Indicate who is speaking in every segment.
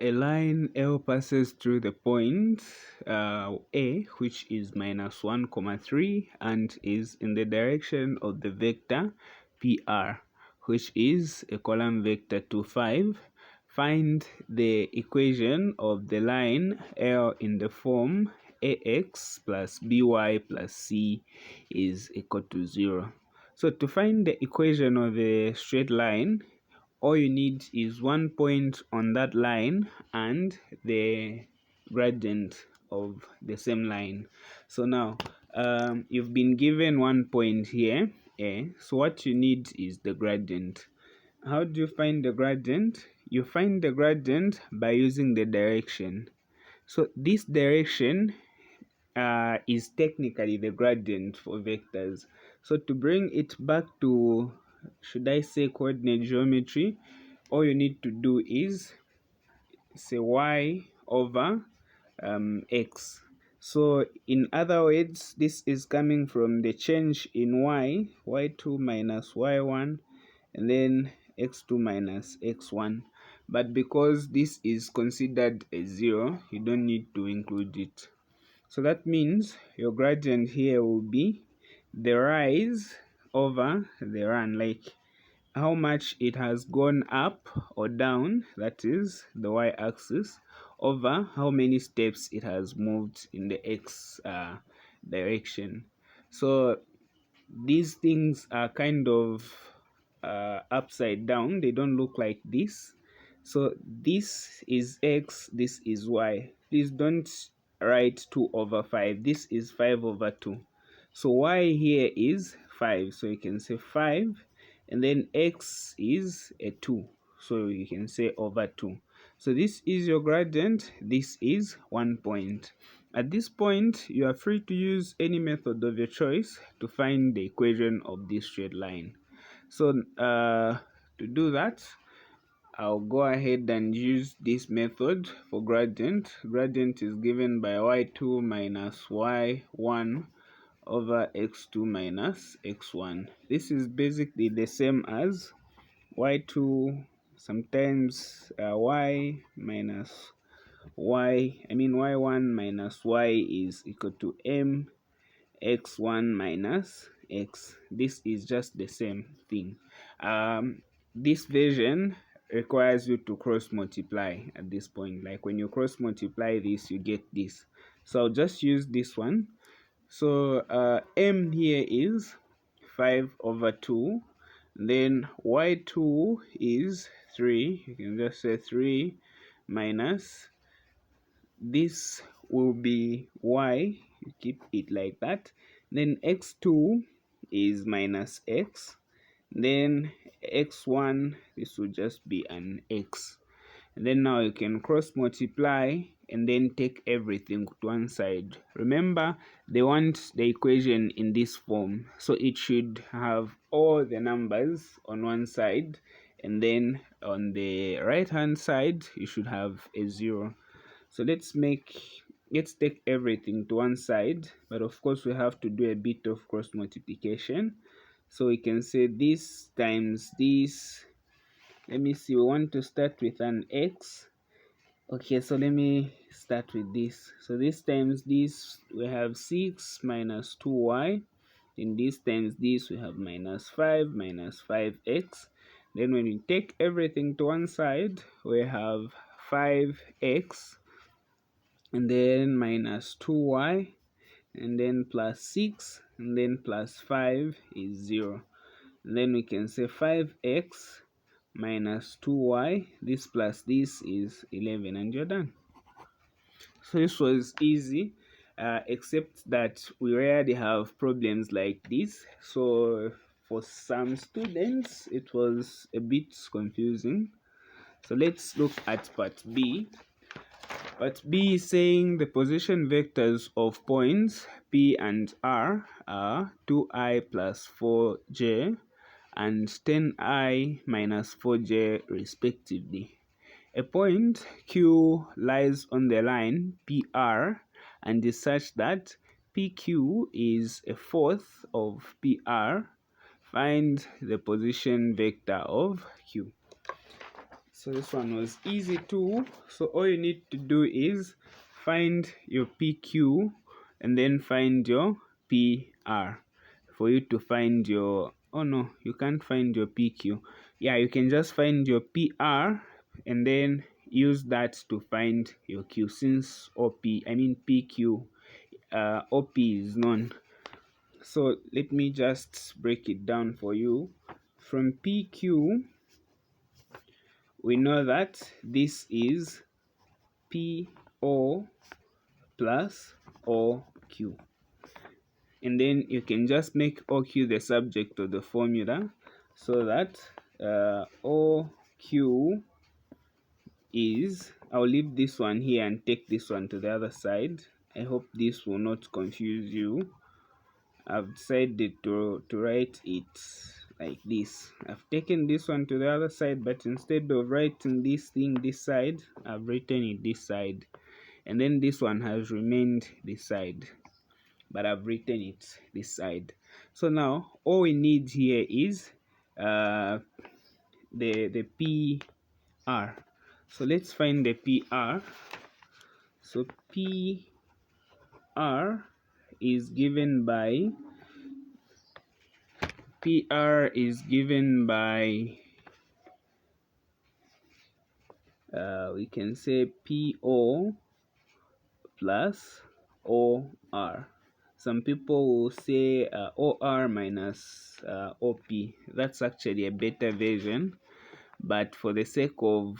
Speaker 1: a line L passes through the point A, which is minus 1 comma 3, and is in the direction of the vector PR, which is a column vector 2, 5. Find the equation of the line L in the form AX plus BY plus C is equal to 0. So to find the equation of a straight line, all you need is 1 point on that line and the gradient of the same line. So now you've been given 1 point here, A. So what you need is the gradient. How do you find the gradient? You find the gradient by using the direction. So this direction is technically the gradient for vectors. So to bring it back to, should I say, coordinate geometry, all you need to do is say y over x. So in other words, this is coming from the change in y2 minus y1, and then x2 minus x1. But because this is considered a 0, you don't need to include it. So that means your gradient here will be the rise over the run, like how much it has gone up or down, that is the y-axis, over how many steps it has moved in the x direction. So these things are kind of upside down. They don't look like this. So this is x, this is y. Please don't write 2 over 5. This is 5 over 2. So y here is 5. So you can say 5. And then x is a 2. So you can say over 2. So this is your gradient. This is 1 point. At this point, you are free to use any method of your choice to find the equation of this straight line. So to do that, I'll go ahead and use this method for gradient. Gradient is given by y2 minus y1 over x2 minus x1. This is basically the same as y2 sometimes y minus y1 minus y is equal to m x1 minus x. This is just the same thing. This version requires you to cross multiply at this point. Like when you cross multiply this, you get this. So I'll just use this one. So m here is 5 over 2. Then y2 is 3. You can just say 3 minus, this will be y. You keep it like that. Then x2 is minus x. Then x1, this will just be an x. And then now you can cross multiply and then take everything to one side. Remember, they want the equation in this form, so it should have all the numbers on one side, and then on the right hand side you should have a 0. So let's take everything to one side, but of course we have to do a bit of cross multiplication. So we can say this times this. Let me see, we want to start with an x. Okay, so let me start with this. So this times this, we have 6 minus 2y. In this times this, we have minus 5 minus 5x. Then when we take everything to one side, we have 5x, and then minus 2y, and then plus 6, and then plus 5 is 0. And then we can say 5x minus 2y, this plus this is 11, and you're done. So this was easy, except that we rarely have problems like this. So for some students it was a bit confusing. So let's look at part B. Part B is saying the position vectors of points P and R are 2i plus 4j and 10i minus 4j respectively. A point Q lies on the line PR and is such that PQ is a fourth of PR. Find the position vector of Q. So this one was easy too. So all you need to do is find your PQ and then find your PR. For you to find your, oh no, you can't find your PQ. Yeah, you can just find your PR and then use that to find your Q, since PQ, OP is known. So let me just break it down for you. From PQ, we know that this is PO plus OQ. And then you can just make OQ the subject of the formula, so that OQ is, I'll leave this one here and take this one to the other side. I hope this will not confuse you. I've decided to write it like this. I've taken this one to the other side, but instead of writing this thing this side, I've written it this side. And then this one has remained this side, but I've written it this side. So now all we need here is the PR. So let's find the PR. So PR is given by we can say PO plus OR. Some people will say OR minus OP. That's actually a better version, but for the sake of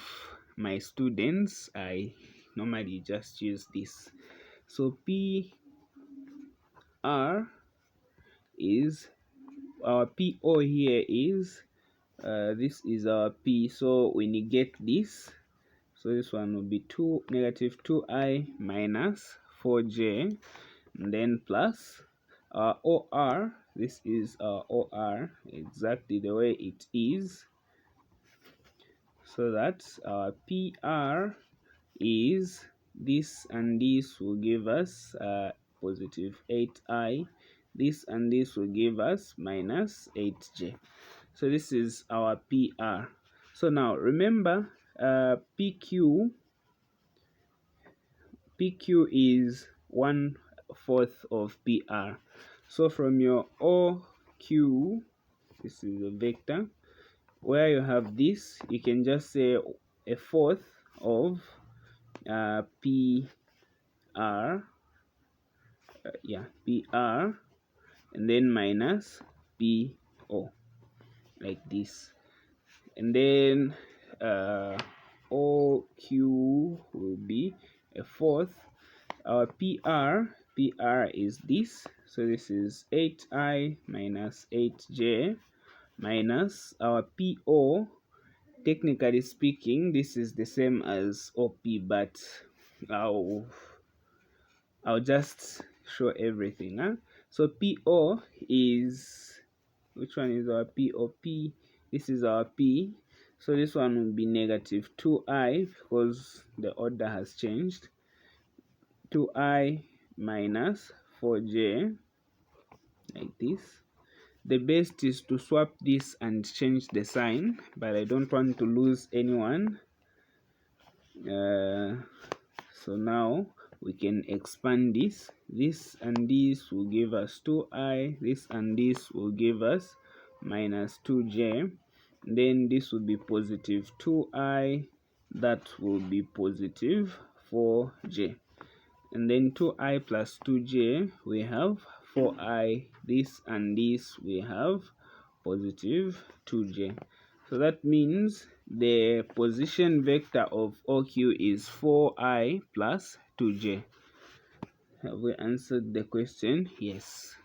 Speaker 1: my students, I normally just use this. So PR is, our PO here is, this is our P, so we negate this. So this one will be negative 2i minus 4j, and then plus our OR. This is our OR exactly the way it is. So that our PR is this, and this will give us positive 8i. This and this will give us minus 8j. So this is our PR. So now remember, PQ is 1/4 of PR. So from your OQ, this is a vector, where you have this, you can just say 1/4 of PR, PR, and then minus PO, like this. And then OQ will be 1/4. Our PR is this, so this is 8i minus 8j minus our PO. Technically speaking, this is the same as OP, but I'll just show everything. So PO is, which one is our POP? This is our P. So this one will be negative 2i, because the order has changed. 2i minus 4j, like this. The best is to swap this and change the sign, but I don't want to lose anyone. So now we can expand this. This and this will give us 2i. This and this will give us minus 2j. Then this will be positive 2i. That will be positive 4j. And then 2i plus 2j, we have 4i. This and this, we have positive 2j. So that means the position vector of OQ is 4i plus 2j. Have we answered the question? Yes.